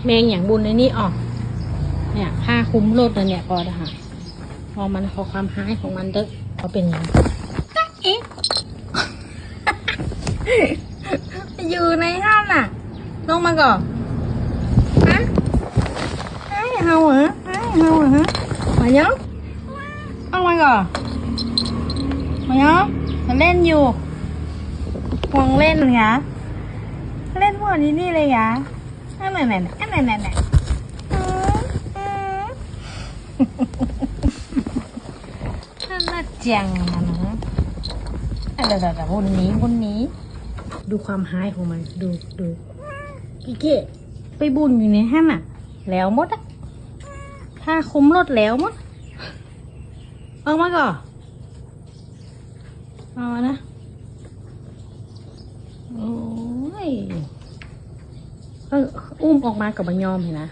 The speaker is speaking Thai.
แมงอย่างบุญในนี้ออกเนี่ยผ้าคุ้มรถเนี่ยพอนะคะพอมันพอความหายของมันเด้อเขาเป็นอย่างเอ๊ะ อยู่ในห้องน่ะลงมาก่อนฮะไอ้เฮาเหรอไอ้เฮาเหรอฮะมาเนาะลงมาก่อนมาเนาะจะเล่นอยู่ห่วงเล่นเหรอเล่นพวกนี้เลยเหรอนั่นน่ะน่าจังนะแต่บนนี้ดูความหายของมันดูพี่เก๋ไปบุญอยู่ในห้างน่ะแล้วมดอ่ะถ้าคุ้มรถแล้วมดเอามาก่อนเอามานะโอ้ยอุ้มออกมากับบัญยอมเห็นนะ